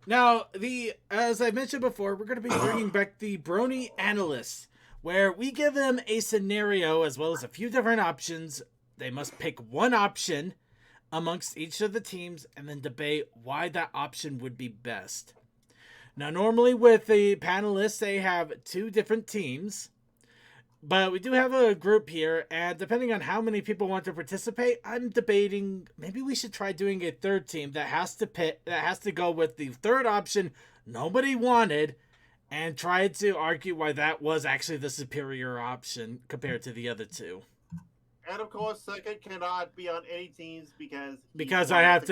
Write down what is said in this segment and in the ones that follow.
Now, as I mentioned before, we're going to be bringing back the Brony Analysts, where we give them a scenario as well as a few different options. They must pick one option amongst each of the teams and then debate why that option would be best. Now, normally with the panelists, they have two different teams, but we do have a group here, and depending on how many people want to participate, I'm debating maybe we should try doing a third team that has to go with the third option nobody wanted, and try to argue why that was actually the superior option compared to the other two. And of course, Circuit cannot be on any teams because I have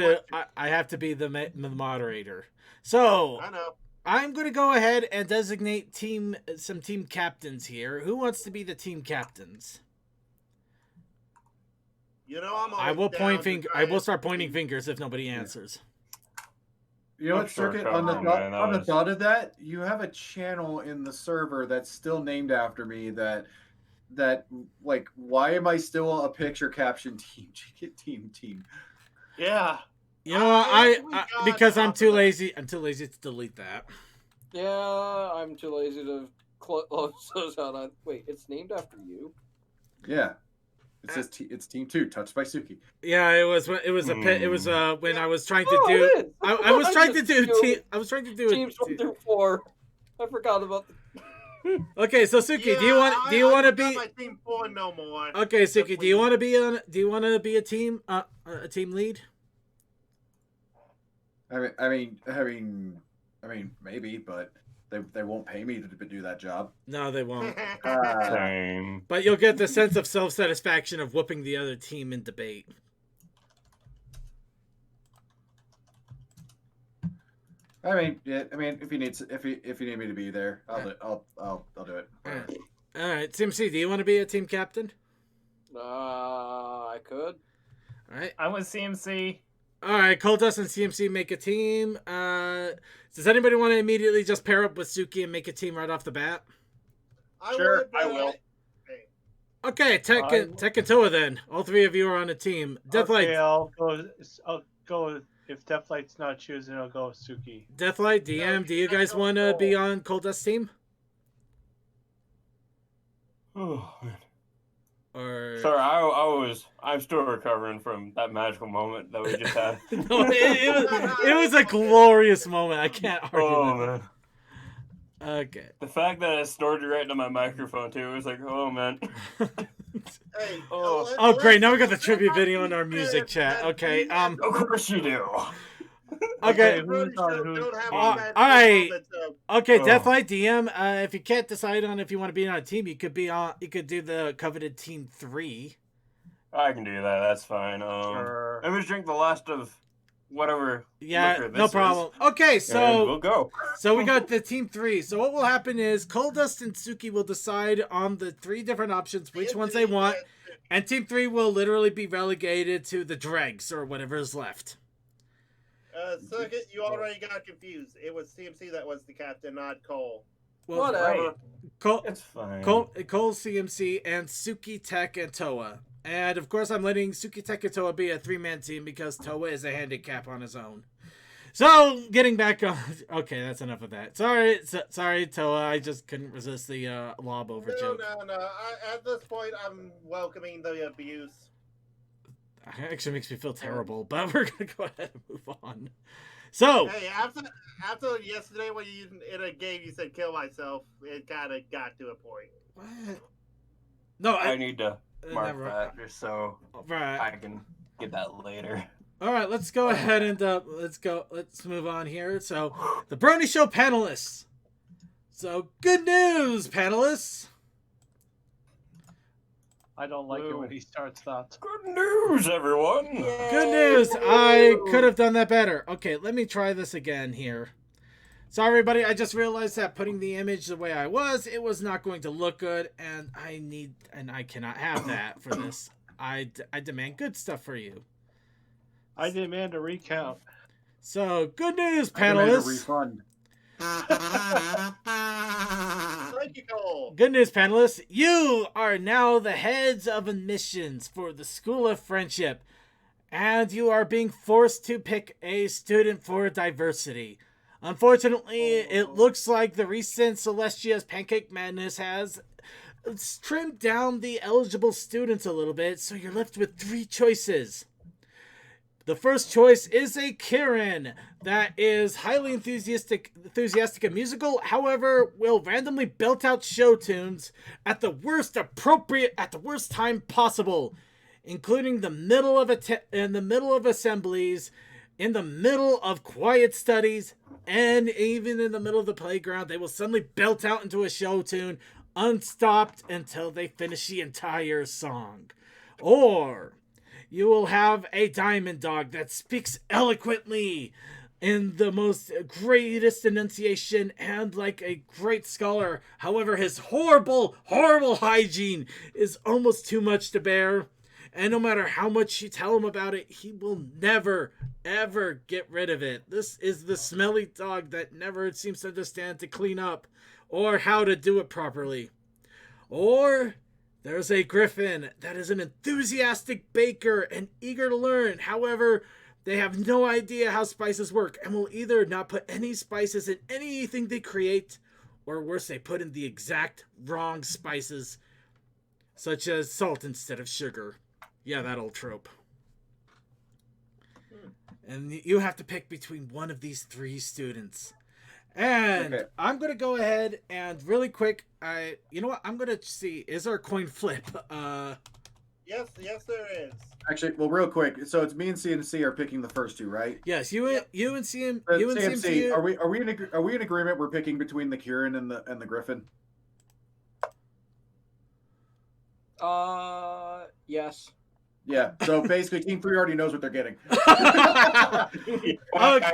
to be the moderator. So I know. I'm going to go ahead and designate some team captains here. Who wants to be the team captains? You know, I will start pointing fingers if nobody answers. You know what, Circuit? On the thought of that, you have a channel in the server that's still named after me. That like, why am I still a picture caption team? Yeah. You know, because I'm too lazy. I'm too lazy to delete that. Yeah, I'm too lazy to close those out. Wait, it's named after you? Yeah. It says it's Team 2, touched by Suki. Yeah, it was when I was trying to do. I was trying to do teams 1 through 4. I forgot about the. Okay, so Suki, do you want to be my team 4 no more? Okay, Suki, do you want to be a team lead? I mean, maybe, but they won't pay me to do that job. No, they won't. Same. But you'll get the sense of self-satisfaction of whooping the other team in debate. I mean, if you need me to be there, I'll do it. All right, CMC, do you want to be a team captain? I could. All right. I'm with CMC. All right, Coldust and CMC make a team. Does anybody want to immediately just pair up with Suki and make a team right off the bat? I will. Okay, Tech and Toa then. All three of you are on a team. Deathlight. Okay, I'll go. If Deathlight's not choosing, I'll go with Suki. Deathlight, DM, do you guys want to be on Coldust team? Oh, man. Or... Sorry, I'm still recovering from that magical moment that we just had. No, it was a glorious moment. I can't argue man. Okay. The fact that it snorted right into my microphone too, it was like, oh man. Hey, oh great, now we got the tribute video in our music chat. Okay, of course you do. Okay. All right. Okay, Deathlight DM. If you can't decide on if you want to be on a team, you could do the coveted team 3. I can do that. That's fine. Sure. Let me drink the last of whatever. Yeah, no problem. Is. Okay, so and we'll go. So we got the team 3. So what will happen is Coldust and Suki will decide on the 3 different options, which ones they want, and team 3 will literally be relegated to the dregs or whatever is left. Circuit, you already got confused. It was CMC that was the captain, not Cole. Well, whatever. It's fine. Cole, CMC, and Suki, Tech, and Toa. And of course, I'm letting Suki, Tech, and Toa be a 3-man team because Toa is a handicap on his own. So, getting back on... Okay, that's enough of that. Sorry, Toa. I just couldn't resist the lob over joke. No. At this point, I'm welcoming the abuse. It actually makes me feel terrible, but we're going to go ahead and move on. So... Hey, after yesterday when you in a game you said kill myself, it kind of got to a point. What? No, I need to mark that just so right. I can get that later. All right, let's go ahead and let's move on here. So, the Brony Show panelists. So, good news, panelists. I don't like it when he starts that. Good news, everyone. Yay. Good news. I could have done that better. Okay, let me try this again here. Sorry, everybody. I just realized that putting the image the way I was, it was not going to look good, and I cannot have that for this. I demand good stuff for you. I demand a recount. So, good news, panelists. Refund. Thank you, Cole. Good news, panelists. You are now the heads of admissions for the School of Friendship, and you are being forced to pick a student for diversity. Unfortunately, it looks like the recent Celestia's Pancake Madness has trimmed down the eligible students a little bit, so you're left with 3 choices. The first choice is a Kieran that is highly enthusiastic and musical, however, will randomly belt out show tunes at the worst time possible, including the middle of in the middle of assemblies, in the middle of quiet studies, and even in the middle of the playground. They will suddenly belt out into a show tune unstopped until they finish the entire song. Or you will have a diamond dog that speaks eloquently in the most greatest enunciation and like a great scholar. However, his horrible hygiene is almost too much to bear. And no matter how much you tell him about it, he will never, ever get rid of it. This is the smelly dog that never seems to understand to clean up or how to do it properly. Or there's a griffin that is an enthusiastic baker and eager to learn. However, they have no idea how spices work and will either not put any spices in anything they create, or worse, they put in the exact wrong spices, such as salt instead of sugar. Yeah, that old trope. And you have to pick between one of these 3 students. And okay. I'm going to go ahead and really quick, you know what? I'm going to see, is there a coin flip? Yes, there is. Actually, well, real quick. So it's me and CMC are picking the first 2, right? Yes, you and CMC. Are we in agreement? We're picking between the Kieran and the Griffin. Yes. Yeah. So basically, Team 3 already knows what they're getting. I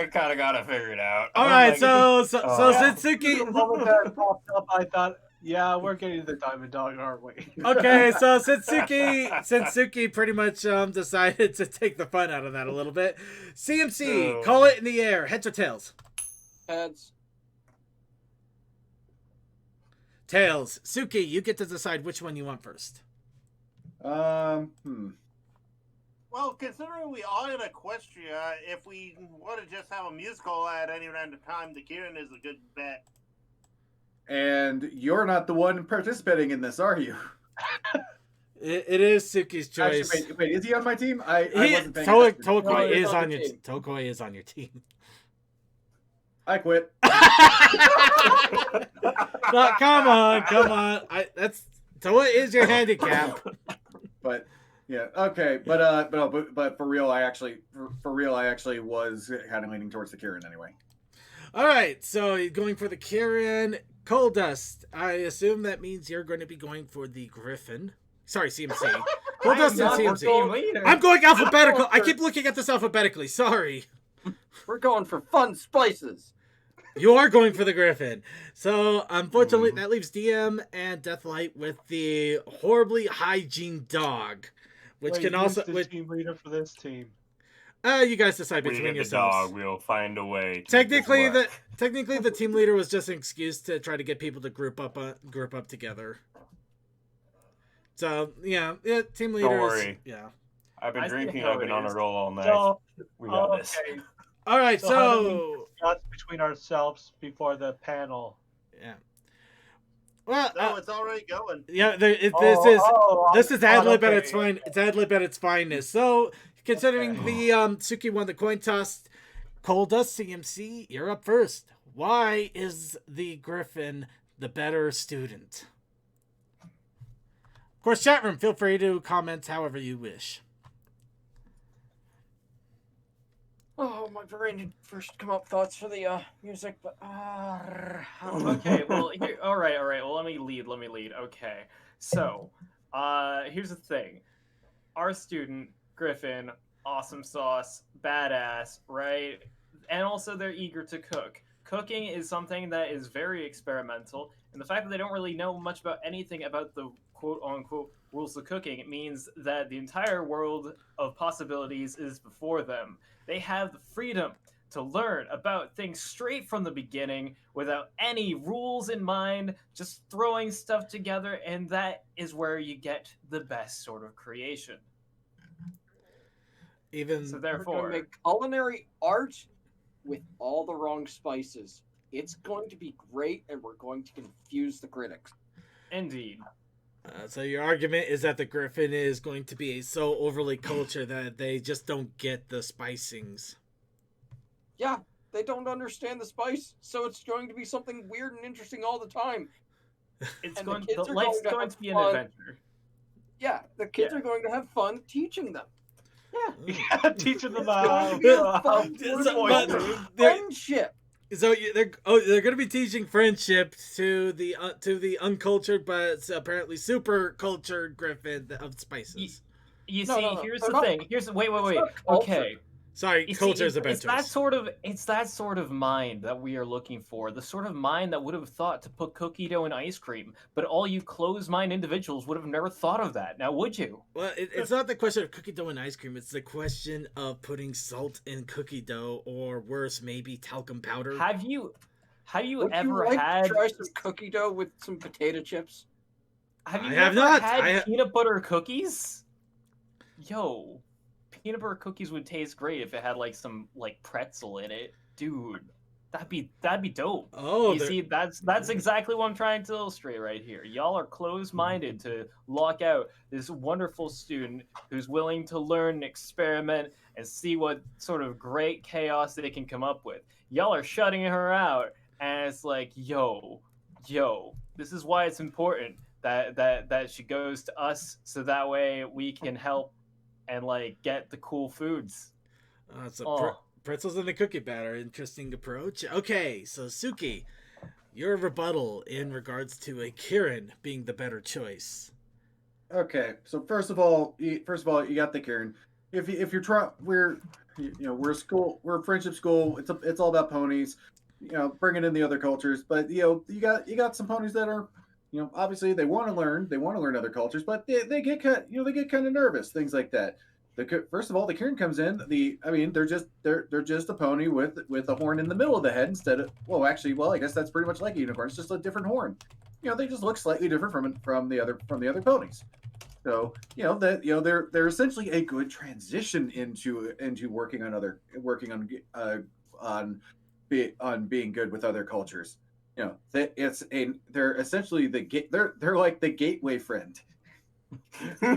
kind of got to figure it out. All right. So Setsuki. The moment that popped up, I thought, yeah, we're getting the diamond dog, aren't we? Okay, so Setsuki pretty much decided to take the fun out of that a little bit. CMC, call it in the air. Heads or tails? Heads. Tails. Suki, you get to decide which one you want first. Well, considering we are in Equestria, if we want to just have a musical at any random time, the Kieran is a good bet. And you're not the one participating in this, are you? It is Suki's choice. Actually, wait, is he on my team? I wasn't paying Tokoi is on your Tokoi is on your team. I quit. No, come on. Tokoi is your handicap. But yeah, okay, but for real, I actually was kind of leaning towards the Kieran anyway. All right, so you're going for the Kieran. Coal Dust. I assume that means you're going to be going for the Griffin. Sorry, CMC. Coal Dust and CMC. I'm going alphabetical. I keep looking at this alphabetically. Sorry. We're going for fun spices. You are going for the Griffin. So, unfortunately, that leaves DM and Deathlight with the horribly hygiene dog, which can also the team leader for this team. You guys decide between yourselves. The dog, we'll find a way. Technically, the team leader was just an excuse to try to get people to group up together. So yeah, team leaders. Don't worry. Yeah. I've been drinking. I've been on a roll all night. So, we got this. All right, so how do we discuss between ourselves before the panel? Yeah. Well, no, it's already going. Yeah, this is ad lib at its fine. It's ad lib at its finest. So, considering the Suki won the coin toss, Coal Dust CMC, you're up first. Why is the Griffin the better student? Of course, chat room, feel free to comment however you wish. Oh, my brain had first come up thoughts for the music, but okay, well, here, all right. Well, let me lead. Okay, so here's the thing: our student Griffin, awesome sauce, badass, right? And also, they're eager to cook. Cooking is something that is very experimental, and the fact that they don't really know much about anything about the quote-unquote rules of cooking, it means that the entire world of possibilities is before them. They have the freedom to learn about things straight from the beginning without any rules in mind, just throwing stuff together, and that is where you get the best sort of creation. So therefore, make culinary art. with all the wrong spices. It's going to be great, and we're going to confuse the critics. Indeed. So your argument is that the Griffin is going to be so overly cultured that they just don't get the spicings. Yeah, they don't understand the spice, so it's going to be something weird and interesting all the time. It's going to be an adventure. Yeah, the kids are going to have fun teaching them. Yeah, teaching them how friendship. So they're going to be teaching friendship to the uncultured but apparently super cultured Griffin of spices. Here's the thing. Wait. Okay. Sorry, culture is a better. It's that sort of mind that we are looking for. The sort of mind that would have thought to put cookie dough in ice cream, but all you closed-mind individuals would have never thought of that. Now, would you? Well, it's not the question of cookie dough and ice cream. It's the question of putting salt in cookie dough, or worse, maybe talcum powder. Have you Would ever you had try some cookie dough with some potato chips? Have you ever had peanut butter cookies? Yo. Peanut butter cookies would taste great if it had like some like pretzel in it, dude. That'd be dope. Oh, you see, that's exactly what I'm trying to illustrate right here. Y'all are closed-minded to lock out this wonderful student who's willing to learn and experiment and see what sort of great chaos they can come up with. Y'all are shutting her out, and it's like, yo, this is why it's important that she goes to us, so that way we can help and like get the cool foods. Pretzels in the cookie batter. Interesting approach. Okay, so Suki, your rebuttal in regards to a Kieran being the better choice. Okay, so first of all, you got the Kieran. If you're trying, we're a friendship school. It's all about ponies. Bringing in the other cultures, but you got some ponies that are, obviously they want to learn other cultures, but they get kind of nervous, things like that. First of all, the Kieran comes in. They're just a pony with a horn in the middle of the head instead of I guess that's pretty much like a unicorn. It's just a different horn. They just look slightly different from the other ponies. So they're essentially a good transition into working on being good with other cultures. They're essentially they're like the gateway friend. Also,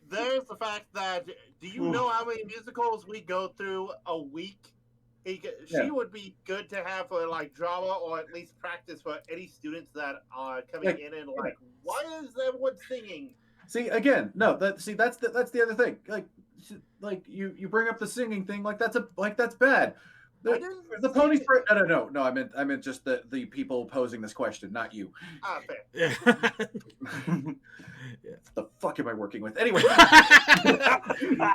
there's the fact that, do you know how many musicals we go through a week? She would be good to have for like drama, or at least practice for any students that are coming in and like, why is everyone singing? See, again, no, that's the other thing. Like you bring up the singing thing, that's bad. The ponies. No. I meant just the people posing this question, not you. Fair. Yeah. The fuck am I working with? Anyway,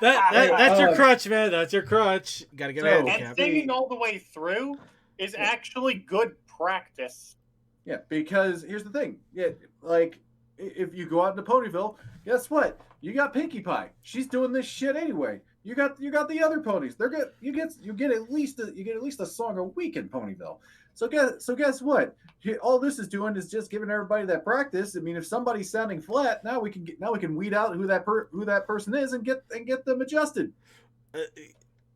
that's your crutch, man. That's your crutch. You gotta get out. And singing all the way through is actually good practice. Yeah, because here's the thing. Yeah, like if you go out into Ponyville, guess what? You got Pinkie Pie. She's doing this shit anyway. You got the other ponies. They're good. You get at least a song a week in Ponyville. So guess what? All this is doing is just giving everybody that practice. I mean, if somebody's sounding flat, now we can weed out who that person is and get them adjusted.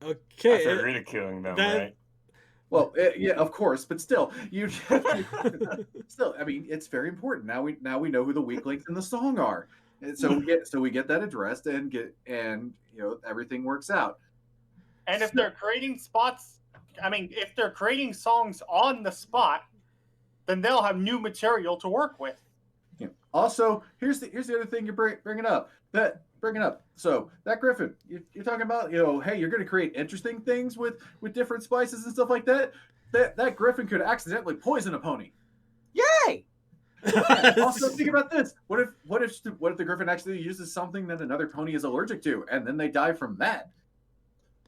Okay. After ridiculing them, right? Well, yeah, of course, but still, I mean, it's very important. Now we know who the weak links in the song are. And so we get that addressed and everything works out. And if they're creating if they're creating songs on the spot, then they'll have new material to work with. Yeah. Also, here's the other thing you're bringing up. So that Griffin, you're talking about, hey, you're going to create interesting things with different spices and stuff like that. That Griffin could accidentally poison a pony. Yay! Also, think about this. What if the Griffin actually uses something that another pony is allergic to, and then they die from that?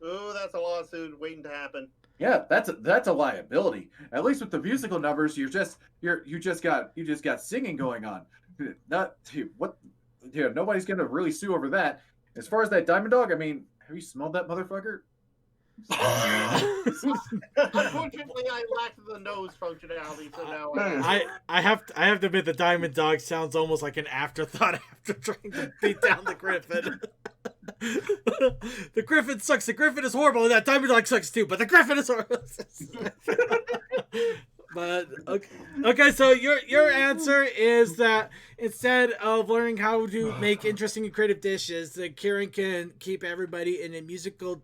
Oh, that's a lawsuit waiting to happen. Yeah, that's a liability. At least with the musical numbers, you just got singing going on. Nobody's gonna really sue over that. As far as that Diamond Dog, I mean, have you smelled that motherfucker? Unfortunately, I lacked the nose functionality, so now I have to admit the Diamond Dog sounds almost like an afterthought after trying to beat down the Griffin. The Griffin sucks. The Griffin is horrible, and that Diamond Dog sucks too. But the Griffin is horrible. But okay. So your answer is that instead of learning how to make interesting and creative dishes, the Kieran can keep everybody in a musical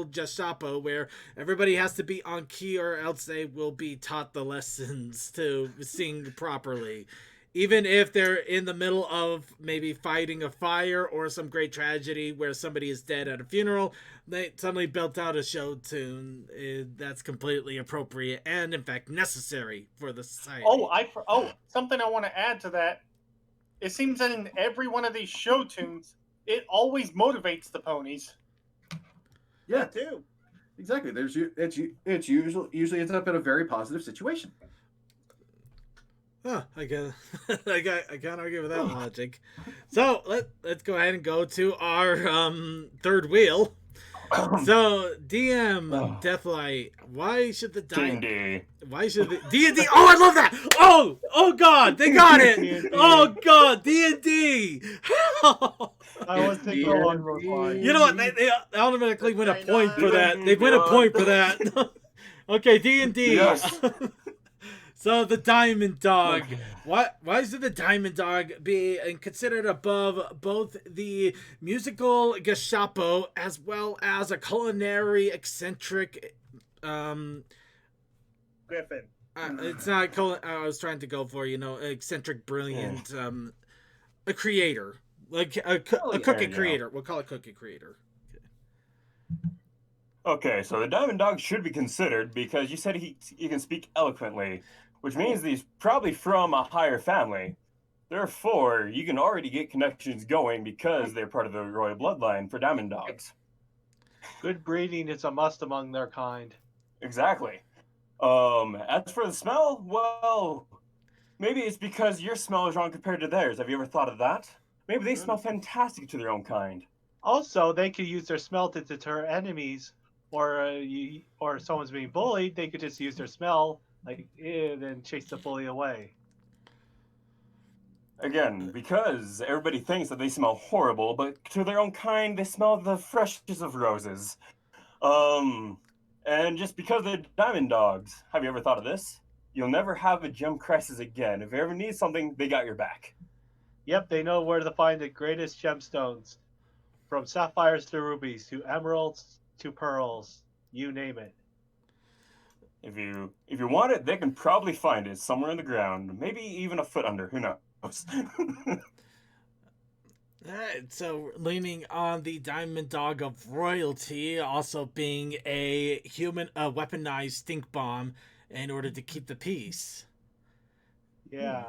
gestapo where everybody has to be on key, or else they will be taught the lessons to sing properly. Even if they're in the middle of maybe fighting a fire or some great tragedy where somebody is dead at a funeral, they suddenly built out a show tune that's completely appropriate and, in fact, necessary for the society. Something I want to add to that. It seems that in every one of these show tunes, it always motivates the ponies. Yeah, too. Exactly. It's usually ends up in a very positive situation. Oh, I can't argue with that logic. So let's go ahead and go to our third wheel. So DM Deathlight, why should the D&D? Why should the D&D? Oh, I love that! Oh God, they got it! Oh God, D&D! I was thinking along those lines. You know what? They automatically win a point for that. They win a point for that. Okay, D&D. Yes. So the Diamond Dog. Why should the Diamond Dog be considered above both the musical Gestapo as well as a culinary eccentric? Griffin. It's not. I was trying to go for eccentric, brilliant, a creator, like a cookie creator. We'll call it cookie creator. Okay, so the Diamond Dog should be considered because you said he can speak eloquently, which means that he's probably from a higher family. Therefore, you can already get connections going because they're part of the royal bloodline for Diamond Dogs. Good breeding is a must among their kind. Exactly. As for the smell, well, maybe it's because your smell is wrong compared to theirs. Have you ever thought of that? Maybe they smell fantastic to their own kind. Also, they could use their smell to deter enemies, or someone's being bullied. They could just use their smell, then chase the bully away. Again, because everybody thinks that they smell horrible, but to their own kind, they smell the freshness of roses. And just because they're Diamond Dogs, have you ever thought of this? You'll never have a gem crisis again. If you ever need something, they got your back. Yep, they know where to find the greatest gemstones. From sapphires to rubies, to emeralds, to pearls. You name it. If you want it, they can probably find it somewhere in the ground. Maybe even a foot under. Who knows? Alright, so leaning on the Diamond Dog of royalty, also being a weaponized stink bomb in order to keep the peace. Yeah.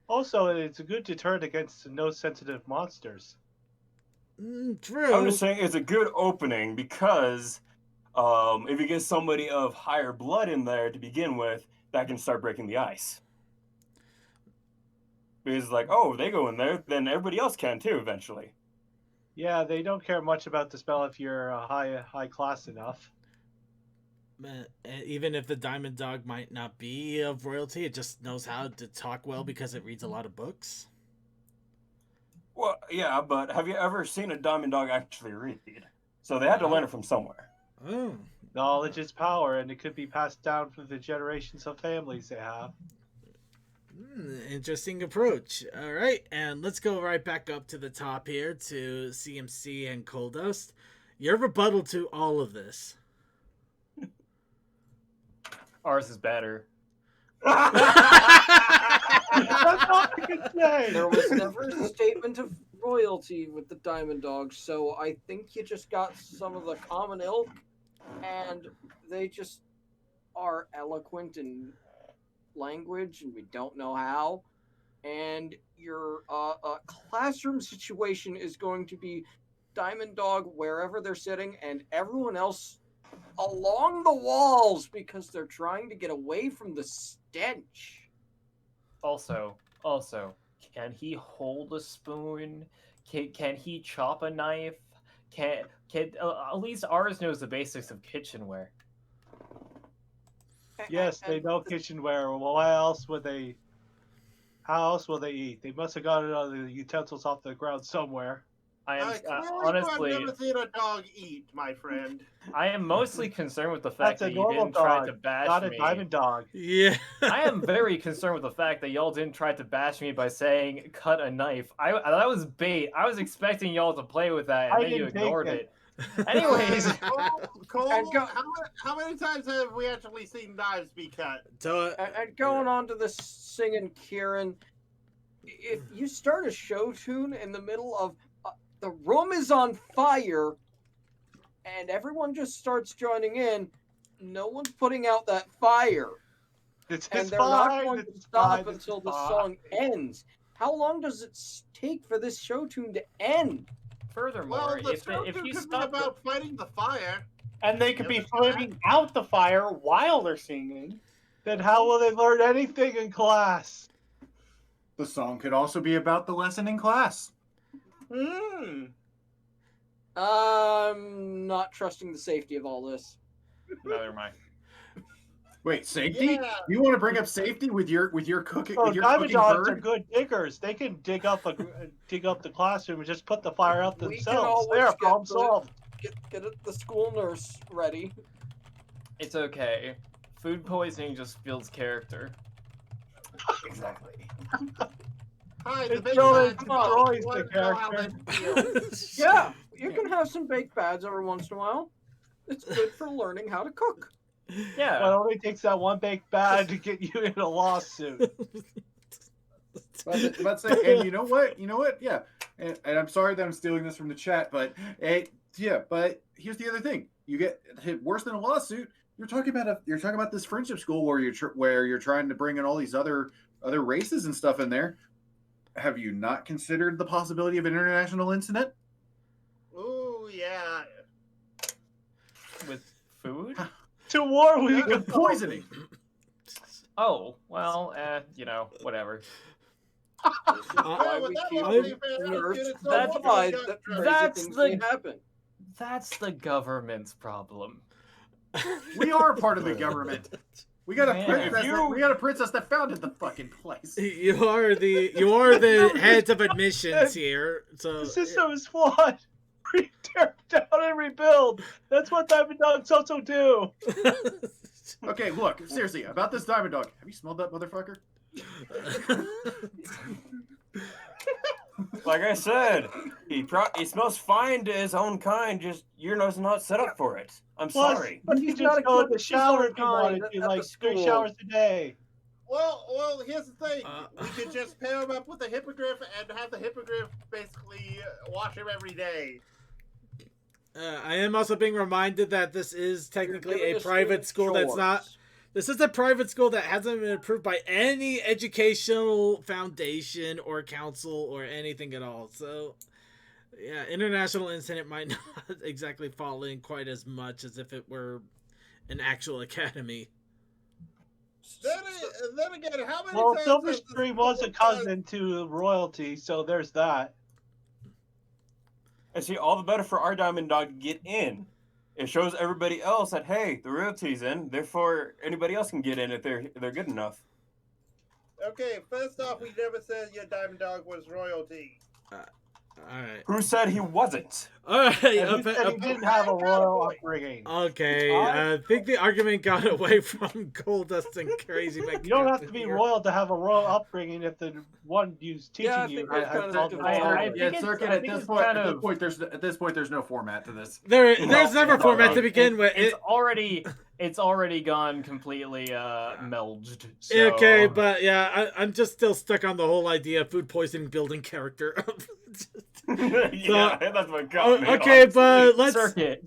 Also, it's a good deterrent against no-sensitive monsters. True. I'm just saying it's a good opening because if you get somebody of higher blood in there to begin with, that can start breaking the ice. Because they go in there, then everybody else can too eventually. Yeah, they don't care much about the spell if you're high class enough. Even if the Diamond Dog might not be of royalty, it just knows how to talk well because it reads a lot of books. Well, yeah, but have you ever seen a Diamond Dog actually read? So they had to learn it from somewhere. Oh. Knowledge is power, and it could be passed down through the generations of families they have. Interesting approach. All right, and let's go right back up to the top here to CMC and Cold Dust. Your rebuttal to all of this. Ours is better. That's all I can say. There was never a statement of royalty with the Diamond Dogs, so I think you just got some of the common ilk, and they just are eloquent in language, and we don't know how. And your classroom situation is going to be Diamond Dog wherever they're sitting, and everyone else along the walls because they're trying to get away from the stench. Also, can he hold a spoon? Can he chop a knife? Can at least ours knows the basics of kitchenware. Yes, they know kitchenware. Well, how else will they eat? They must have gotten the utensils off the ground somewhere. I am honestly, honestly. I've never seen a dog eat, my friend. I am mostly concerned with the fact That's a that you normal didn't try dog, to bash not a me. diamond dog. Yeah. I am very concerned with the fact that y'all didn't try to bash me by saying "cut a knife." That was bait. I was expecting y'all to play with that, and I then you didn't take ignored it. it. Anyways, Cole, And go- how many times have we actually seen knives be cut? So, And going on to this singing, Kieran, if you start a show tune in the middle of the room is on fire, and everyone just starts joining in, no one's putting out that fire, This and is they're not fine. going This to is stop fine. This until is the fine. song ends. How long does it take for this show tune to end? furthermore, Well, the if show you could be stop about fighting the fire. And they could be putting out the fire while they're singing. Then how will they learn anything in class? The song could also be about the lesson in class. I'm not trusting the safety of all this. neither am I. Wait, safety? Yeah. You want to bring up safety with your cooking? Oh, with your diamond cooking dogs are bird? good diggers. They can dig up the classroom and just put the fire out We can themselves. always There, get problem the- solved. Get the school nurse ready. It's okay. Food poisoning just builds character. Exactly. Hi, the It big really bad destroys dog. the Want to know how character. that feels. Yeah, you can have some baked bads every once in a while. It's good for learning how to cook. Yeah. Well, it only takes that one baked bad to get you in a lawsuit. But say, and you know what? Yeah. And I'm sorry that I'm stealing this from the chat, but yeah. But here's the other thing: you get hit worse than a lawsuit. You're talking about this friendship school where you're trying to bring in all these other races and stuff in there. Have you not considered the possibility of an international incident? Ooh, yeah. With food? To war we go. With poisoning. Oh, well, whatever. This is why but we that keep won't be the fair. nurse It's so notified wonderful. that crazy That's things the- may happen. That's the government's problem. We are part of the government. We got a Man, princess. if We got a princess that founded the fucking place. you are the heads of admissions here. So The system is flawed. Tear down and rebuild. That's what diamond dogs also do. Okay, look, seriously, about this diamond dog. Have you smelled that motherfucker? Like I said, he smells fine to his own kind. Just your nose is not set up for it. I'm Plus, sorry. But you He's not just a go in kid, the he's shower not if you kind wanted at to, the like 3 school. showers a day. Well, here's the thing. We could just pair him up with a hippogriff and have the hippogriff basically wash him every day. I am also being reminded that this is technically You're a giving private students school that's not. chores. This is a private school that hasn't been approved by any educational foundation or council or anything at all. So, yeah, international incident might not exactly fall in quite as much as if it were an actual academy. Then again, how many Well, times Silver has the Stream was a school cousin to royalty, so there's that. And see, all the better for our diamond dog to get in. It shows everybody else that hey, the royalty's in. Therefore, anybody else can get in if they're good enough. Okay, first off, we never said your diamond dog was royalty. All right. Who said he wasn't? All right. And who said he didn't have a royal upbringing? Okay. I think the argument got away from Goldust and Crazy McCaffrey. You don't have to be here. royal to have a royal upbringing if the one who's teaching Yeah, I you think has that's kind of all the the default. royal. I think it's- Circuit. I At think this it's point, kind at of- this point, there's no format to this. There's No, never no, format no. to begin with. It's already gone completely melged. So... Okay, but yeah, I'm just still stuck on the whole idea of food poisoning building character. Yeah, that's what got me. Okay, honestly. but let's.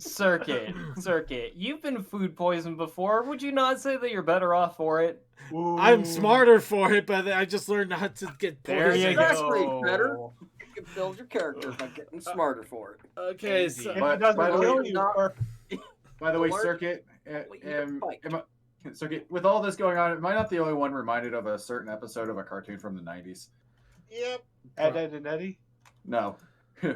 Circuit. You've been food poisoned before. Would you not say that you're better off for it? I'm smarter for it, but I just learned not to get There you poisoned. Exactly, go. better. You can build your character by getting smarter for it. Okay, If so it By doesn't the way, kill you, or By the way, Alert. Circuit, Well, you can fight. Circuit, with all this going on, am I not the only one reminded of a certain episode of a cartoon from the 90s? Yep. Ed, Ed, and Eddie. No.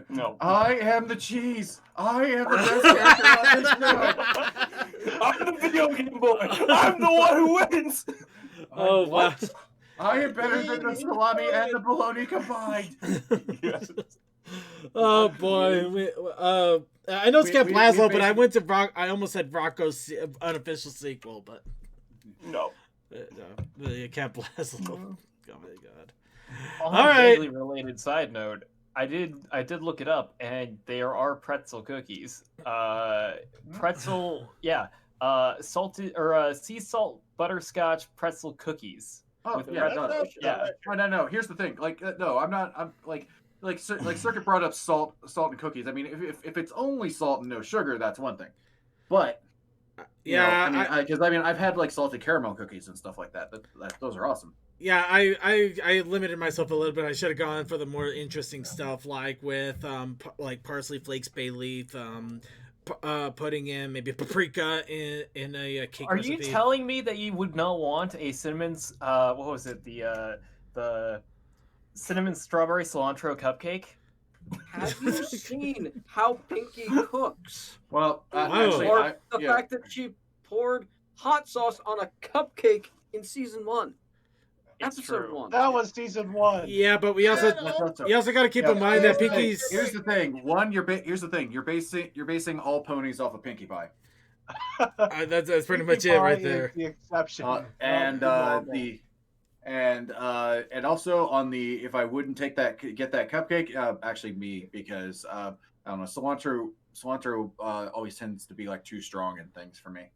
No. I am the cheese. I am the best character on this show. I'm the video game boy. I'm the one who wins. Oh, wow. I am better than the salami and the bologna combined. Yes. Oh boy. I know it's Camp Lazlo, but I went to I almost said Rocco's unofficial sequel, but No. The Camp Lazlo. Oh my god. On All a right. vaguely related side note, I did look it up, and there are pretzel cookies. Pretzel, yeah. Salted or sea salt butterscotch pretzel cookies. Oh with yeah, pretzel. yeah. No. Here's the thing. Like, no, I'm not. I'm like Circuit brought up salt and cookies. I mean, if it's only salt and no sugar, that's one thing. But because I've had like salted caramel cookies and stuff like that. Those are awesome. Yeah, I limited myself a little bit. I should have gone for the more interesting stuff, like with like parsley flakes, bay leaf, putting in maybe paprika in a cake Are recipe. you telling me that you would not want a cinnamon? What was it? The cinnamon strawberry cilantro cupcake? Have you seen how Pinky cooks? Well, Actually, or the fact that she poured hot sauce on a cupcake in season 1. Episode 1. That was season 1. Yeah, but we also got to keep in mind that Pinky's. Here's the thing. Here's the thing. You're basing all ponies off of Pinkie Pie. That's pretty much it right there. The exception. And also on the if I wouldn't get that cupcake, actually me, because I don't know, cilantro always tends to be like too strong in things for me.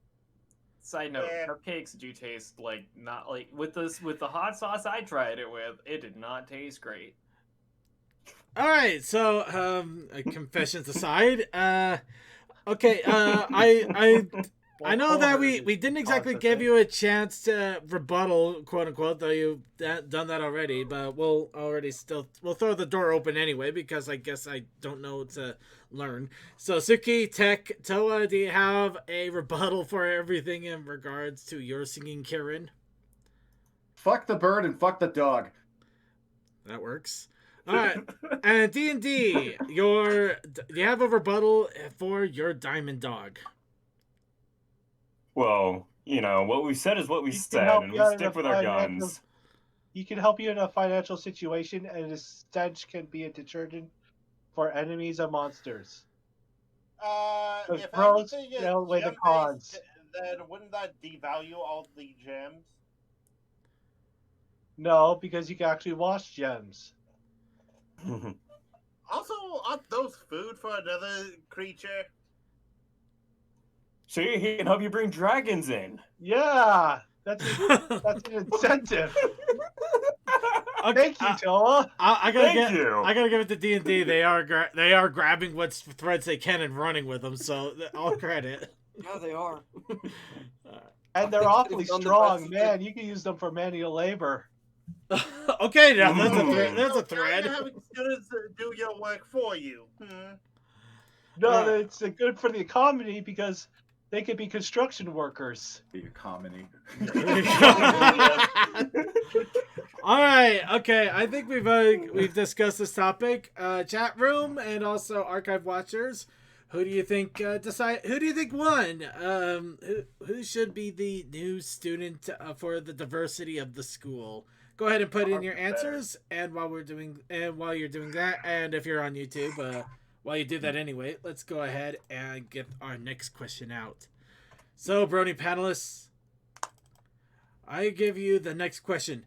Side note: cupcakes do taste like not like with the hot sauce I tried it with. It did not taste great. All right, so confessions aside, okay, I know that we didn't exactly give you a chance to rebuttal, quote unquote, though you've done that already. But we'll throw the door open anyway, because I guess I don't know what to learn. So Suki, Tech, Toa, do you have a rebuttal for everything in regards to your singing Kirin? Fuck the bird and fuck the dog. That works. All right, and D&D, do you have a rebuttal for your diamond dog? Well, what we said is what we said, and we stick with our guns. He can help you in a financial situation, and his stench can be a deterrent for enemies and monsters. If pros anything outweigh the cons. Then wouldn't that devalue all the gems? No, because you can actually wash gems. Also, aren't those food for another creature? See, he can help you bring dragons in. Yeah, that's an incentive. Thank you, Toa. I gotta give it to D&D. They are grabbing what threads they can and running with them. So all credit. Yeah, they are. And they're awfully strong, man. You can use them for manual labor. Okay, now that's a thread. You're having students do your work for you. No, it's good for the economy because they could be construction workers. The economy. All right, okay. I think we've discussed this topic. Chat room and also archive watchers. Who do you think Who do you think won? Who should be the new student for the diversity of the school? Go ahead and put in your answers. And while you're doing that, and if you're on YouTube, while you do that anyway, let's go ahead and get our next question out. So, Brony panelists, I give you the next question.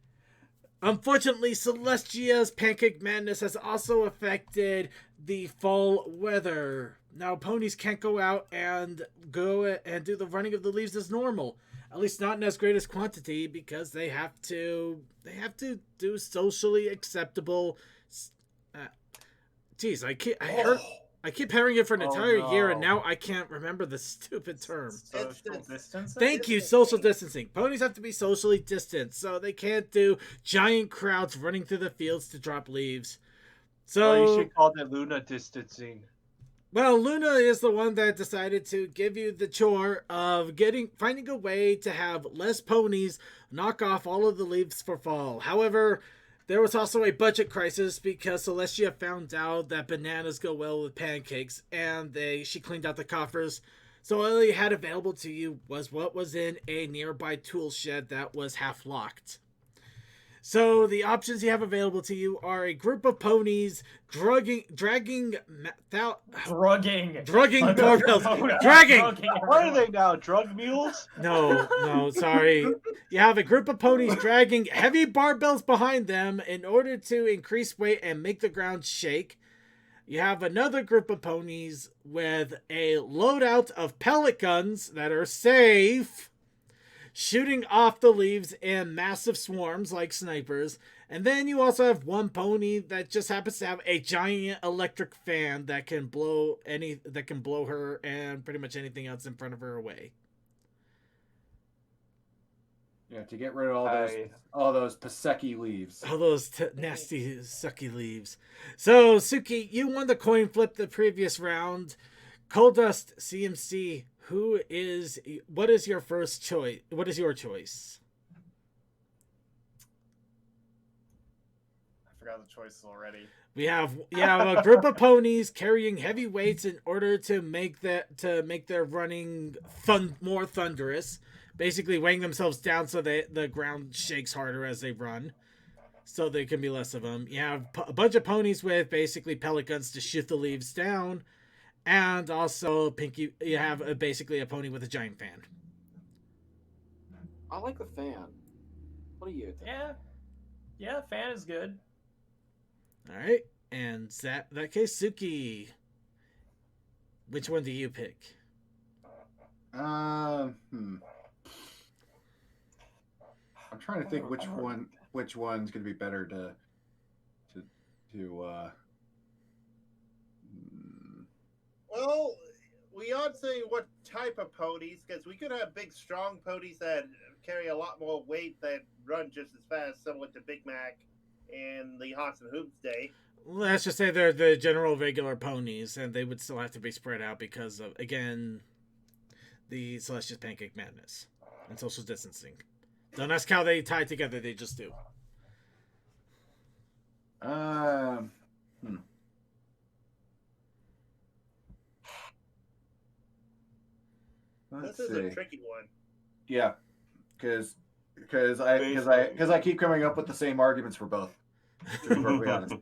Unfortunately, Celestia's pancake madness has also affected the fall weather. Now, ponies can't go out and do the running of the leaves as normal. At least not in as great as quantity, because they have to do socially acceptable. I keep hearing it for an entire year, and now I can't remember the stupid term. Social distancing? Thank you, social distancing. Ponies have to be socially distanced, so they can't do giant crowds running through the fields to drop leaves. So you should call that Luna distancing. Well, Luna is the one that decided to give you the chore of finding a way to have less ponies knock off all of the leaves for fall. However, there was also a budget crisis because Celestia found out that bananas go well with pancakes, and she cleaned out the coffers. So all you had available to you was what was in a nearby tool shed that was half locked. So the options you have available to you are a group of ponies drugging Drugging. barbells. Dragging. What are they now? Drug mules? No, sorry. You have a group of ponies dragging heavy barbells behind them in order to increase weight and make the ground shake. You have another group of ponies with a loadout of pellet guns that are safe, shooting off the leaves in massive swarms like snipers. And then you also have one pony that just happens to have a giant electric fan that can blow her and pretty much anything else in front of her away. Yeah, to get rid of all those Paseki leaves. All those nasty, sucky leaves. So, Suki, you won the coin flip the previous round. Coldust CMC, what is your first choice? What is your choice? I forgot the choices already. We have a group of ponies carrying heavy weights in order to make their running more thunderous. Basically weighing themselves down so the ground shakes harder as they run, so there can be less of them. You have a bunch of ponies with basically pellet guns to shoot the leaves down, and also you have basically a pony with a giant fan. I like the fan. What do you think? Yeah, fan is good. All right, and that case, Suki, which one do you pick? I'm trying to think which one's gonna be better to Well, we ought to say what type of ponies, because we could have big, strong ponies that carry a lot more weight that run just as fast, similar to Big Mac and the Hots and Hoops Day. Let's just say they're the general regular ponies, and they would still have to be spread out because of, again, the Celestial Pancake Madness and social distancing. Don't ask how they tie together, they just do. Let's This is see. a tricky one. Yeah, because I keep coming up with the same arguments for both. To be perfectly honest.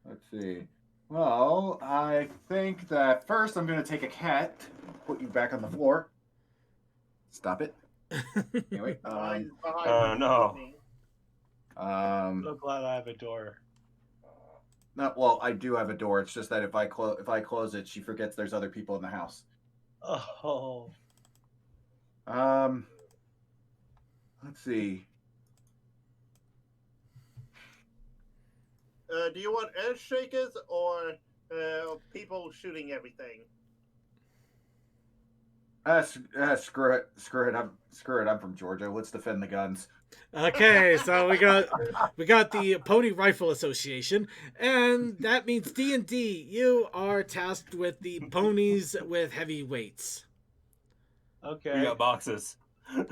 Let's see. Well, I think that first I'm going to take a cat, put you back on the floor. Stop it. Anyway, no. I'm so glad I have a door. Well, I do have a door. It's just that if I close it, she forgets there's other people in the house. Oh. Let's see. Do you want air shakers or people shooting everything? Screw it. I'm from Georgia. Let's defend the guns. Okay, so we got the Pony Rifle Association, and that means D&D. You are tasked with the ponies with heavy weights. Okay. We got boxes. All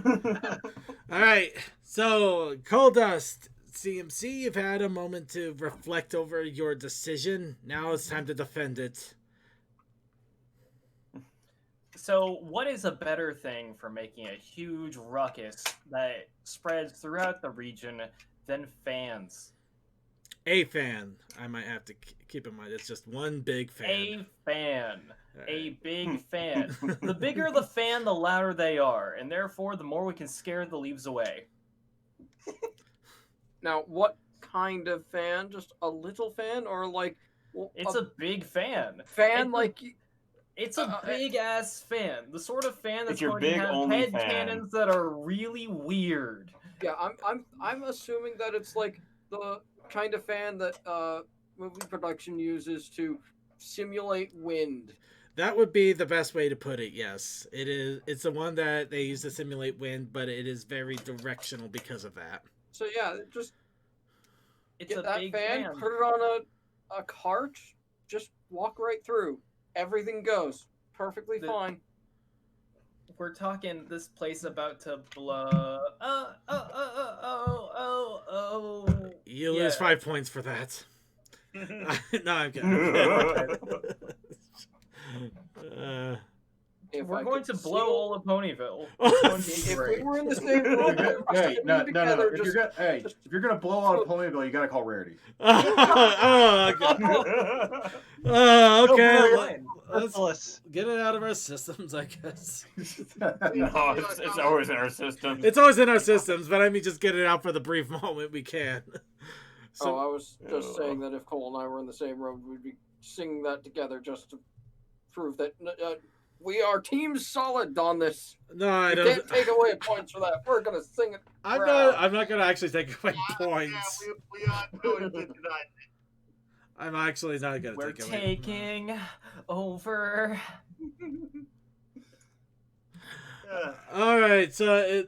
right, so Coldust CMC, you've had a moment to reflect over your decision. Now it's time to defend it. So, what is a better thing for making a huge ruckus that spreads throughout the region than fans? A fan. I might have to keep in mind it's just one big fan. A fan. Right. A big fan. The bigger the fan, the louder they are, and therefore the more we can scare the leaves away. Now, what kind of fan? Just a little fan, or like? It's a big fan. Fan like. It's a big ass fan. The sort of fan that's your going to big have only head fan. cannons that are really weird. Yeah, I'm assuming that it's like the kind of fan that movie production uses to simulate wind. That would be the best way to put it. Yes, it is. It's the one that they use to simulate wind, but it is very directional because of that. So yeah, just It's get a that big fan, put it on a cart, just walk right through. Everything goes perfectly fine. We're talking this place about to blow. You lose 5 points for that. No, I'm kidding. If We're I going could to blow seal- all of Ponyville. If we were in the same room, Hey, no. together, If you're gonna blow out Ponyville, you gotta call Rarity. Okay. Let's Merciless. get it out of our systems, I guess. No, it's always in our system. It's always in our systems, but I mean, just get it out for the brief moment we can. So I was just saying that if Cole and I were in the same room, we'd be singing that together just to prove that we are team solid on this. No, I You don't. can't take away points for that. We're gonna sing it. I'm not gonna actually take away points. Yeah, we are doing good tonight. I'm actually not gonna We're take away. taking over. All right, so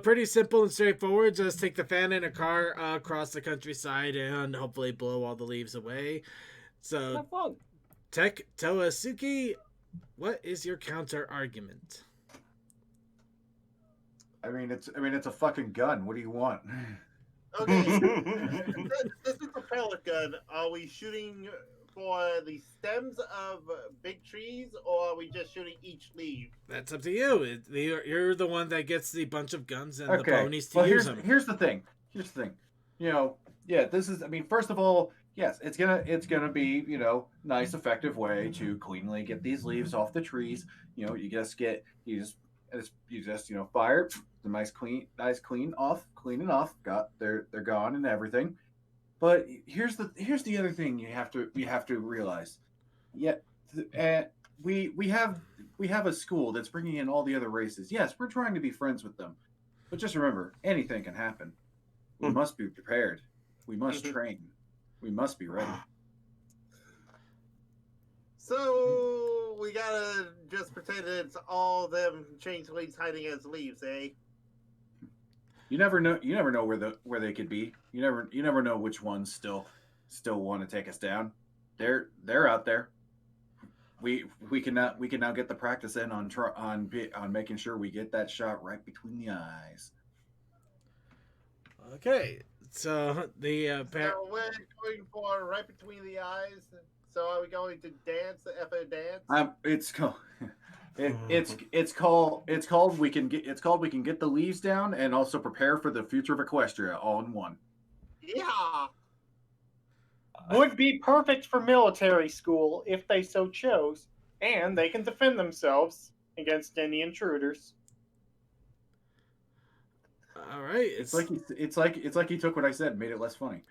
pretty simple and straightforward. Just take the fan in a car across the countryside and hopefully blow all the leaves away. So, Have fun. Tech Toasuke, what is your counter argument? I mean, it's a fucking gun. What do you want? Okay, this is a pellet gun. Are we shooting for the stems of big trees, or are we just shooting each leaf? That's up to you. You're the one that gets the bunch of guns and the Okay. ponies to use them. Here's the thing. You know, yeah, this is. I mean, first of all, yes, it's gonna be, you know, nice, effective way to cleanly get these leaves off the trees. You know, you just you know, fire the nice clean off. They're gone and everything. But here's the other thing you have to realize. Yeah, we have a school that's bringing in all the other races. Yes, we're trying to be friends with them, but just remember, anything can happen. We must be prepared. We must train. We must be ready. So we gotta just pretend it's all them changelings hiding as leaves, eh? You never know where they could be. You never know which ones still want to take us down. They're out there. We can now get the practice in on making sure we get that shot right between the eyes. Okay, so So we're going for right between the eyes. So are we going to dance the effort dance? It's called we can get the leaves down and also prepare for the future of Equestria all in one. Yeah. Would be perfect for military school if they so chose, and they can defend themselves against any intruders. all right, It's like he took what I said and made it less funny.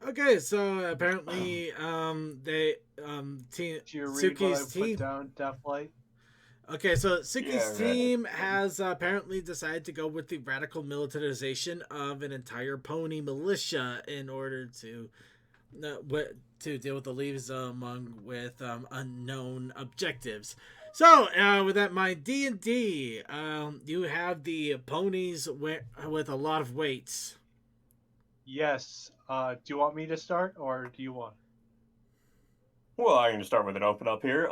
Okay, so apparently, Did you read what I Suki's put team. down, Deathlight? Okay, so Suki's Yeah, right. team has apparently decided to go with the radical militarization of an entire pony militia in order to deal with the leaves with unknown objectives. So, with that in mind, D&D, you have the ponies with a lot of weights. Yes. Do you want me to start, or do you want? Well, I'm going to start with an open up here.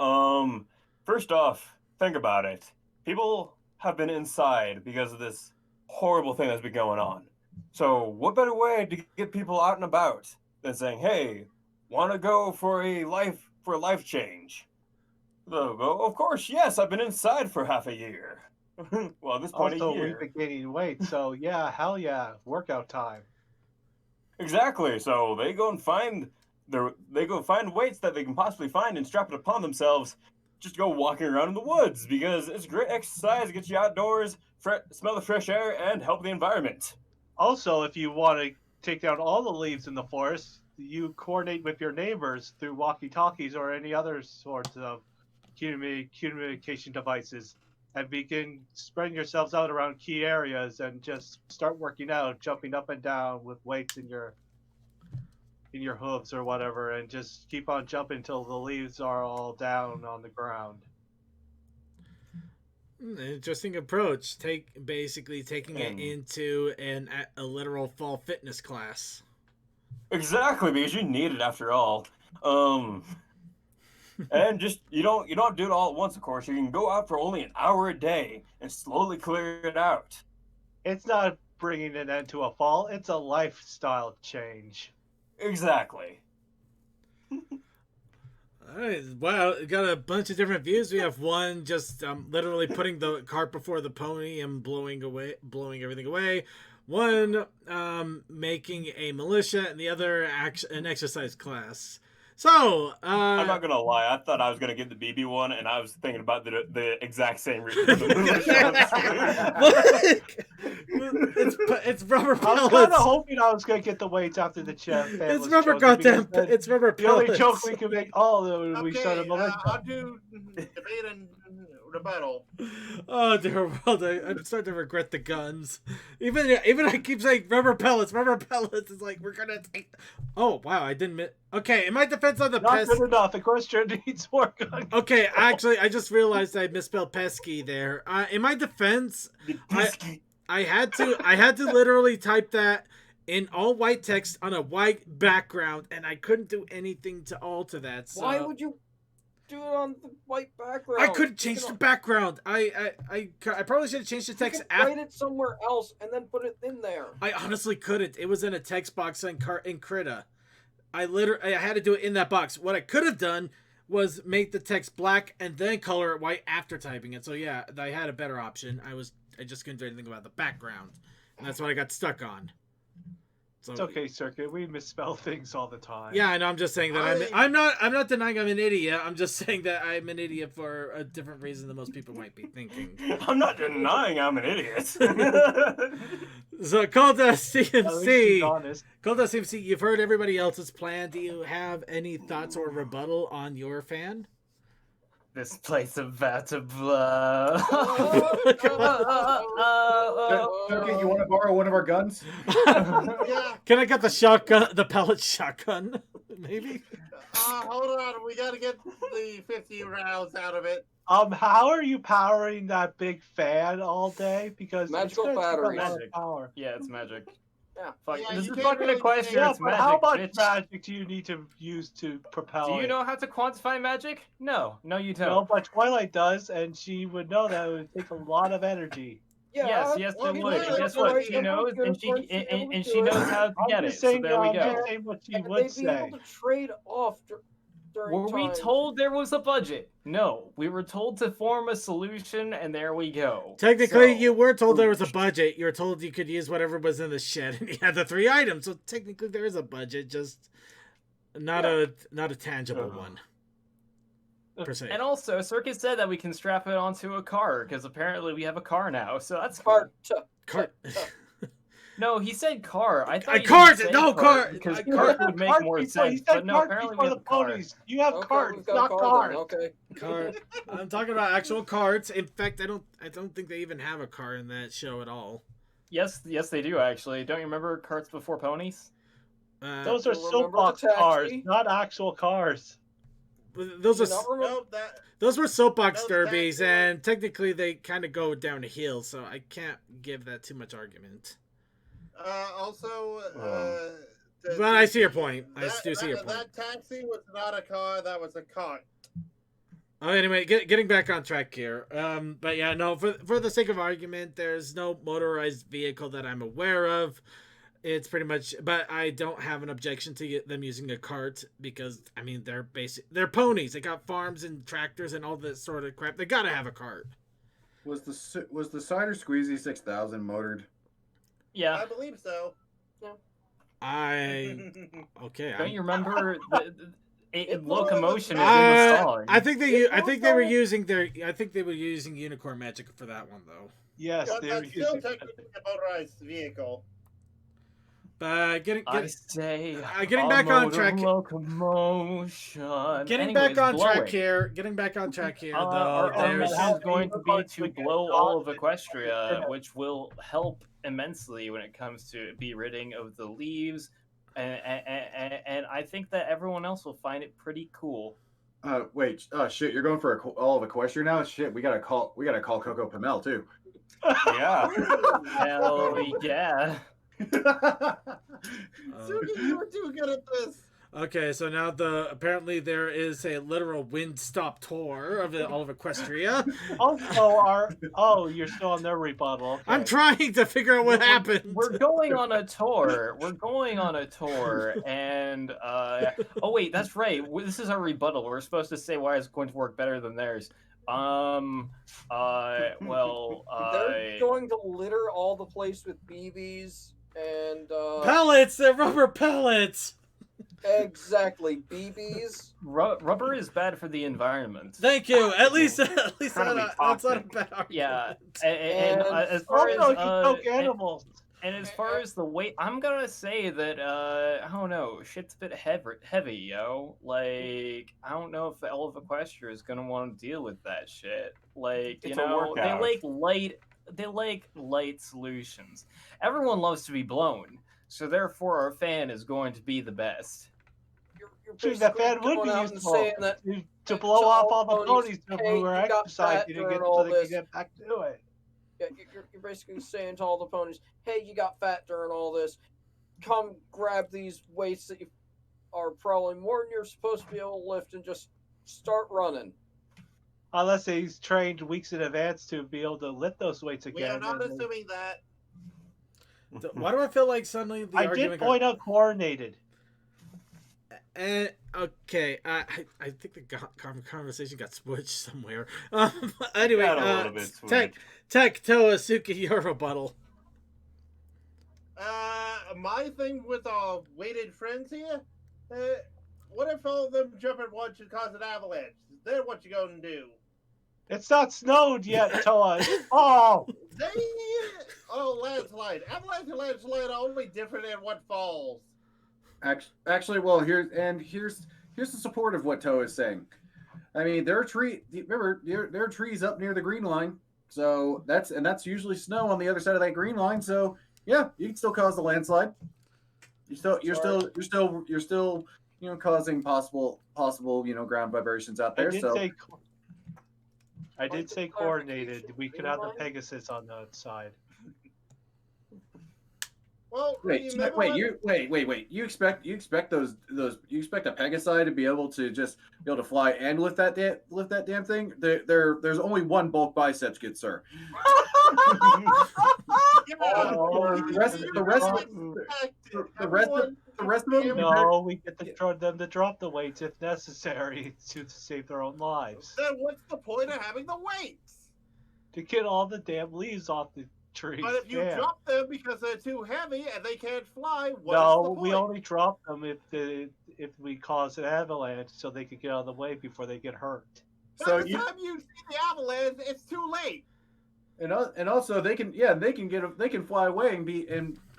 First off, think about it. People have been inside because of this horrible thing that's been going on. So, what better way to get people out and about than saying, "Hey, want to go for a life change?" They'll go, "Of course, yes. I've been inside for half a year." Well, at this point, Also, a year. we've been gaining weight, so yeah, hell yeah, workout time. Exactly. So they go and find weights that they can possibly find and strap it upon themselves. Just go walking around in the woods because it's great exercise. It gets you outdoors, smell the fresh air, and help the environment. Also, if you want to take down all the leaves in the forest, you coordinate with your neighbors through walkie-talkies or any other sorts of communication devices, and begin spreading yourselves out around key areas and just start working out, jumping up and down with weights in your hooves or whatever, and just keep on jumping until the leaves are all down on the ground. Interesting approach. Basically taking it into a literal fall fitness class. Exactly, because you need it after all. And just you don't do it all at once. Of course, you can go out for only an hour a day and slowly clear it out. It's not bringing an end to a fall. It's a lifestyle change. Exactly. All right. Well, we got a bunch of different views. We have one just literally putting the cart before the pony and blowing everything away. One making a militia, and the other an exercise class. So I'm not gonna lie. I thought I was gonna get the BB one, and I was thinking about the exact same reason. For the it's rubber pellets. I was kind of hoping I was gonna get the weights after the chef. It's rubber goddamn. It's rubber pellets. The only joke we can make. Oh, we started militia. I'll do debate and rebuttal. Oh dear world! I'm starting to regret the guns. Even I keep saying rubber pellets. Rubber pellets. It's like we're gonna take. Oh wow! I didn't. Okay, in my defense on the not good enough. The question needs more guns. Okay, actually, I just realized I misspelled pesky there. In my defense, I had to literally type that in all white text on a white background, and I couldn't do anything to alter that. So. Why would you do it on the white background? I couldn't change the background. I probably should have changed the text. Write it somewhere else and then put it in there. I honestly couldn't. It was in a text box in Krita. I had to do it in that box. What I could have done was make the text black and then color it white after typing it. So yeah, I had a better option. I just couldn't do anything about the background, and that's what I got stuck on. So, it's okay, Circuit. We misspell things all the time. Yeah, I know. I'm just saying that I'm not denying I'm an idiot. I'm just saying that I'm an idiot for a different reason than most people might be thinking. I'm not denying I'm an idiot. So, Calda CMC, you've heard everybody else's plan. Do you have any thoughts or rebuttal on your fan? This place about to blow. Okay, you want to borrow one of our guns? Yeah. Can I get the shotgun, the pellet shotgun, maybe? Hold on, we gotta get the 50 rounds out of it. How are you powering that big fan all day? Because magical batteries. Power. Yeah, it's magic. Yeah. Fuck. Yeah, This you is can't fucking really a question. Yeah, It's but magic. how much bitch. magic do you need to use to propel Do you it? know how to quantify magic? No, you don't. No, but Twilight does, and she would know that it would take a lot of energy. Yeah, Yes, well, it you would. know, And guess that's what? right, She knows, and she do knows it. how to get I'm it. just So saying, there we I'm go. just saying what she And would they'd be say. able to trade off during Were we times. told there was a budget? No, we were told to form a solution, and there we go. Technically, So- you were told there was a budget. You were told you could use whatever was in the shed, and you had the 3 items. So technically, there is a budget, just not a tangible one. Per se. And also, Circus said that we can strap it onto a car because apparently we have a car now. So that's cool. Cart. No, he said car. I thought A he cart! didn't say No, car! because A cart cart would make more He sense. said But no, cart apparently we before have the a car. ponies. You have Okay, carts, we've got not a car cars. then, okay. Cart. I'm talking about actual carts. In fact, I don't think they even have a car in that show at all. Yes, they do actually. Don't you remember carts before ponies? Those are Remember soapbox the taxi? cars, not actual cars. Those Do you are not remember? Nope, that. those were soapbox No, derbies, that's- and technically they kind of go down a hill, so I can't give that too much argument. Also, But I see your point. I do see your that, point. That taxi was not a car. That was a cart. Oh, anyway, getting back on track here. But yeah, no. For the sake of argument, there's no motorized vehicle that I'm aware of. It's pretty much, but I don't have an objection to them using a cart because I mean they're ponies. They got farms and tractors and all this sort of crap. They gotta have a cart. Was the Cider Squeezy 6000 motored? Yeah. I believe so. Okay. Don't you remember the locomotion is in the song? I think they were using unicorn magic for that one though. Yes, But they that's were still using technically a motorized vehicle. But getting I say, getting back on track. Locomotion. Getting Anyways, back on blowing. track here. Getting back on track here, though. Our There's mission is going to be to blow all of Equestria, which will help immensely when it comes to be ridding of the leaves, and I think that everyone else will find it pretty cool. Wait. Oh shit! You're going for all of Equestria now? Shit! We gotta call Coco Pamel too. Yeah. Hell yeah. Suki, you were too good at this. Okay, so now apparently there is a literal wind-stop tour of all of Equestria. Also, you're still on their rebuttal. Okay. I'm trying to figure out what happened. We're going on a tour. And oh wait, that's right. This is our rebuttal. We're supposed to say why it's going to work better than theirs. Well, They're going to litter all the place with BBs and pellets. They're rubber pellets. Exactly, BBs. Rubber is bad for the environment. Thank you. At least that's not a bad argument. Yeah, and as far as animals. And as far as the weight, I'm gonna say that I don't know, shit's a bit heavy, yo. Like, I don't know if the Elf Equestria is gonna want to deal with that shit. Like, It's a workout. they like light solutions. Everyone loves to be blown, so therefore our fan is going to be the best. You're That fan would be useful to blow off all the ponies who are exercising to get so they can get back to it. Yeah, you're basically saying to all the ponies, hey, you got fat during all this. Come grab these weights that you are probably more than you're supposed to be able to lift and just start running. Unless he's trained weeks in advance to be able to lift those weights again. We are not assuming that. Why do I feel like suddenly the I argument did point out coordinated. And okay, I think the conversation got switched somewhere. Anyway, Got a little bit switched. Tech Toa Suki, your rebuttal. My thing with our weighted friends here. What if all of them jump at once and cause an avalanche? Then what you gonna do? It's not snowed yet, Toa. Oh, landslide. Avalanche and landslide are only different in what falls. Actually, well, here's the support of what Toe is saying. I mean, there are trees up near the green line, so that's usually snow on the other side of that green line. So yeah, you can still cause the landslide. You're still causing possible ground vibrations out there. I did say coordinated. We could have the Pegasus on the side. Well, wait. You expect a Pegasi to be able to fly and lift that damn thing? There's only one bulk biceps, good sir. The rest of them. No, we get them to drop the weights if necessary to save their own lives. Then what's the point of having the weights? To get all the damn leaves off the trees. But if you drop them because they're too heavy and they can't fly, we only drop them if we cause an avalanche so they can get out of the way before they get hurt. By the time you see the avalanche, it's too late. And also they can fly away and be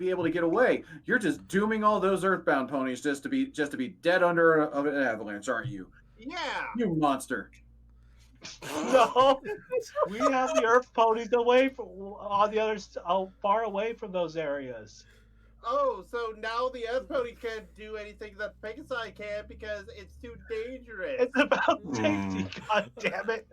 able to get away. You're just dooming all those earthbound ponies just to be dead under an avalanche, aren't you? Yeah. You monster. No, we have the earth ponies away from on the other far away from those areas. Oh, so now the earth ponies can't do anything that Pegasi can because it's too dangerous. It's about safety, god damn it!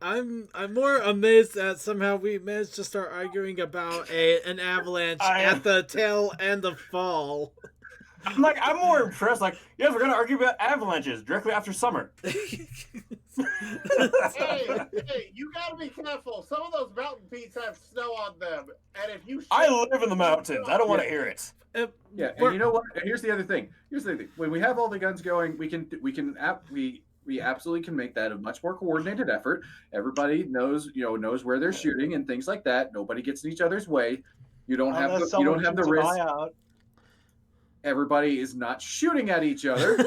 I'm more amazed that somehow we managed to start arguing about an avalanche at the tail end of fall. I'm more impressed. Like, yes, we're gonna argue about avalanches directly after summer. Hey, you gotta be careful. Some of those mountain peaks have snow on them, and if you I live in the mountains. I don't want to hear it. Yeah, and you know what? And here's the other thing. When we have all the guns going, we absolutely can make that a much more coordinated effort. Everybody knows where they're shooting and things like that. Nobody gets in each other's way. You don't have the risk. Everybody is not shooting at each other.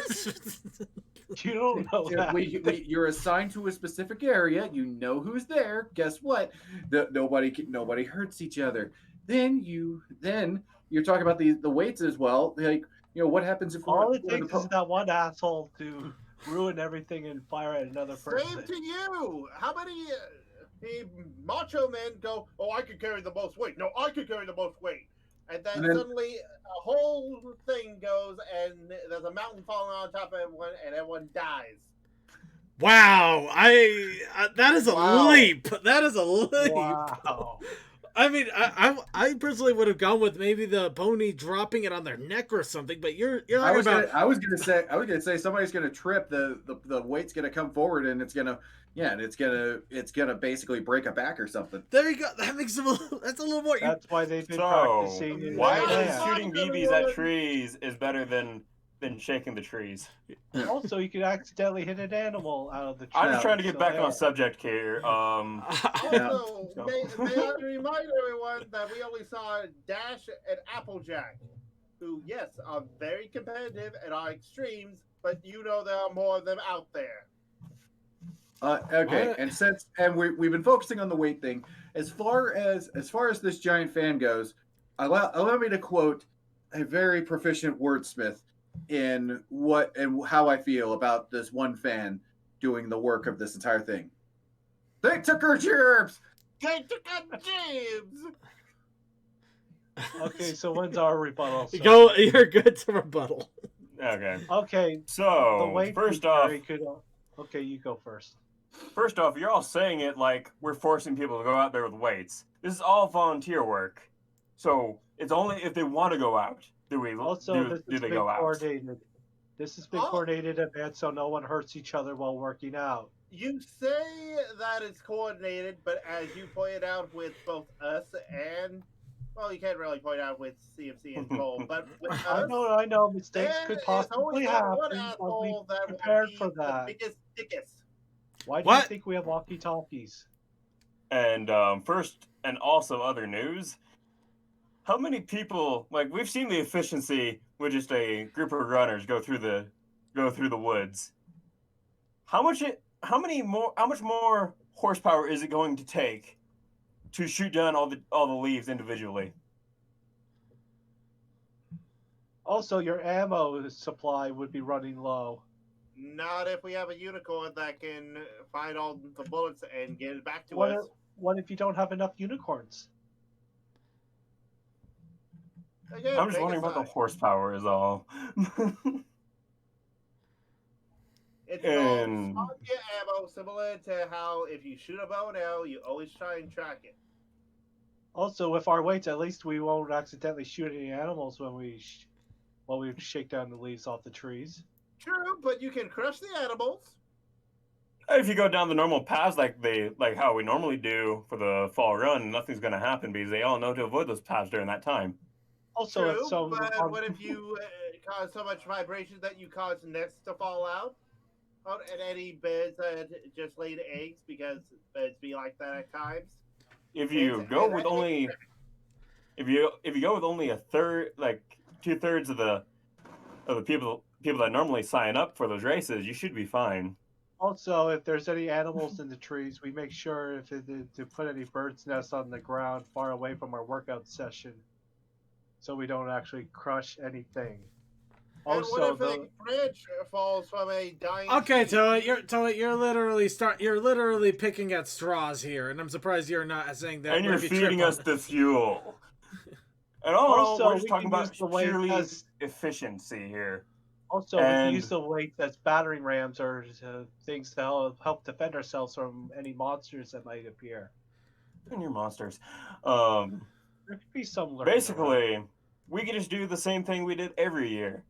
You don't know that. You're assigned to a specific area. You know who's there. Guess what? Nobody hurts each other. Then you're talking about the weights as well. Like, what happens if all it takes is that one asshole to ruin everything and fire at another person. Same to you. How many macho men go? Oh, I could carry the most weight. No, I could carry the most weight. And then suddenly a whole thing goes, and there's a mountain falling on top of everyone, and everyone dies. Wow, that is a leap. That is a leap. Wow. I mean, I personally would have gone with maybe the pony dropping it on their neck or something. But you're talking about. I was gonna say somebody's gonna trip. The weight's gonna come forward and it's gonna basically break a back or something. There you go. That makes them. That's a little more. That's why they've been So, practicing. why Yeah. is shooting BBs at trees is better than shaking the trees? Also, you could accidentally hit an animal out of the tree. I'm just trying to get So back there. on subject here. Also, may I remind everyone that we only saw Dash and Applejack, who, yes, are very competitive and are extremes, but you know there are more of them out there. Okay, What? and we've been focusing on the weight thing. As far as this giant fan goes, allow me to quote a very proficient wordsmith in what and how I feel about this one fan doing the work of this entire thing. They took our gerbs. They took out James! Okay, so when's our rebuttal? So- You're good to rebuttal. Okay. Okay, the So weight first theory off, could. Okay, you go first. you're all saying it like we're forcing people to go out there with weights. This is all volunteer work, so it's only if they want to go out do we Also, do, this do has they been go out. coordinated. This has been Oh. coordinated in advance, so no one hurts each other while working out. You say that it's coordinated, but as you pointed out with both us and, well, you can't really point out with CMC and Cole, but with I us, know mistakes there could is possibly always that happen. one But we asshole that will prepared be for the that. biggest dickest. Why do What? you think we have walkie-talkies? And first, and also other news. How many people like we've seen the efficiency with just a group of runners go through the woods? How much more horsepower is it going to take to shoot down all the leaves individually? Also, your ammo supply would be running low. Not if we have a unicorn that can find all the bullets and get it back to What us. What if you don't have enough unicorns? Again, I'm just take wondering a about the side. horsepower is all. It's called And- target ammo, similar to how if you shoot a bow and arrow, you always try and track it. Also, with our weights, at least we won't accidentally shoot any animals when we shake down the leaves off the trees. True, but you can crush the animals. If you go down the normal paths like how we normally do for the fall run, nothing's going to happen because they all know to avoid those paths during that time. Also, True, if some but what if you cause so much vibration that you cause nests to fall out? And any birds that just laid eggs, because birds be like that at times. If you go with only a third, like 2/3 of the people that normally sign up for those races, you should be fine. Also, if there's any animals in the trees, we make sure to put any birds' nests on the ground far away from our workout session, so we don't actually crush anything. And Also, what if a branch falls from a dying Okay, tree? you're literally picking at straws here, and I'm surprised you're not saying that. And you're if you trip feeding on us it. the fuel. And all Also, we're just we talking can about use the weight purely as- efficiency here. Also, we can And- use the weight as battering rams or things to help defend ourselves from any monsters that might appear. And your monsters. There could be some lurking around. Basically, we can just do the same thing we did every year.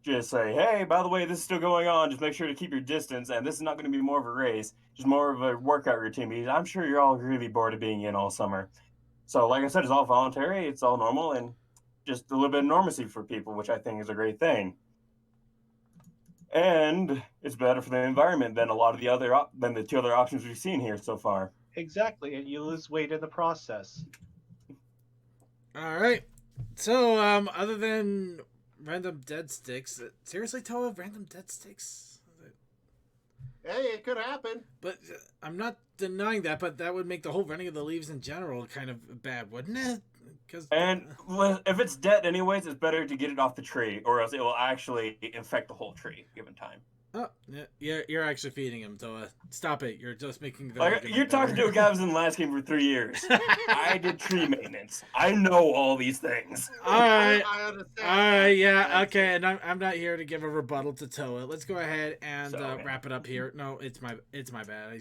Just say, hey, by the way, this is still going on. Just make sure to keep your distance. And this is not going to be more of a race, just more of a workout routine. Because I'm sure you're all really bored of being in all summer. So, like I said, it's all voluntary. It's all normal and just a little bit of normacy for people, which I think is a great thing. And it's better for the environment than a lot of than the two other options we've seen here so far. Exactly, and you lose weight in the process. All right. So, other than random dead sticks, seriously, Toa, random dead sticks? Hey, it could happen. But I'm not denying that, but that would make the whole running of the leaves in general kind of bad, wouldn't it? And if it's dead anyways, it's better to get it off the tree, or else it will actually infect the whole tree given time. Oh, yeah, you're actually feeding him, Toa. Stop it. You're just making the Like, argument you're talking to better. a guy who's in the last game for 3 years. I did tree maintenance. I know all these things. All right. I understand. All right, yeah, That's- okay, and I'm not here to give a rebuttal to Toa. Let's go ahead and So, wrap it up here. No, it's my bad.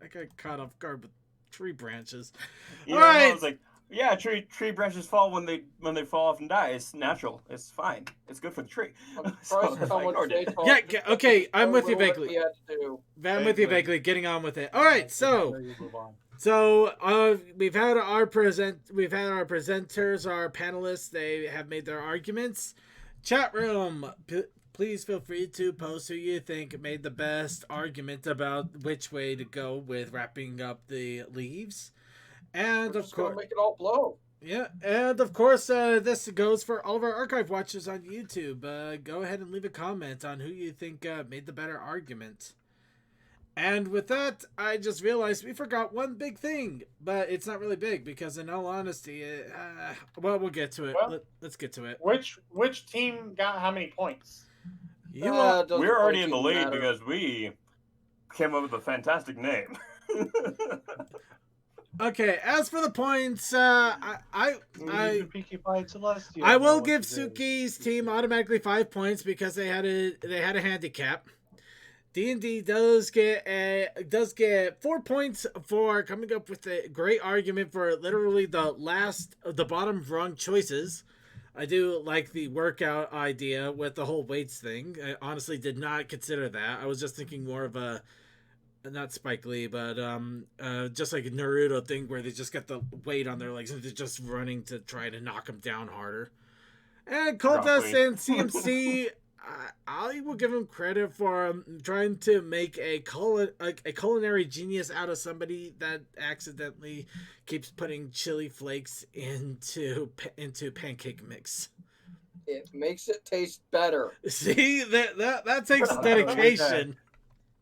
I got caught off guard with tree branches. You All know, right. I was like, yeah, tree branches fall when they fall off and die. It's natural. It's fine. It's good for the tree. So I ignored it. Yeah, okay, I'm with you vaguely. We had to do. I'm with you vaguely. Getting on with it. All right, so we've had our presenters, our panelists. They have made their arguments. Chat room, please feel free to post who you think made the best argument about which way to go with wrapping up the leaves. And of course, make it all blow. Yeah, and of course, this goes for all of our archive watchers on YouTube. Go ahead and leave a comment on who you think made the better argument. And with that, I just realized we forgot one big thing, but it's not really big because, in all honesty, well, we'll get to it. Well, Let's get to it. Which team got how many points? We're already in the lead because we came up with a fantastic name. Okay, as for the points, I will give Suki's team automatically 5 points because they had a handicap. D&D does get 4 points for coming up with a great argument for literally the bottom rung choices. I do like the workout idea with the whole weights thing. I honestly did not consider that. I was just thinking more of a not Spike Lee, but just like a Naruto thing where they just get the weight on their legs and they're just running to try to knock them down harder. And Cultist and CMC, I will give him credit for trying to make a culinary genius out of somebody that accidentally keeps putting chili flakes into pancake mix. It makes it taste better. See, that takes dedication.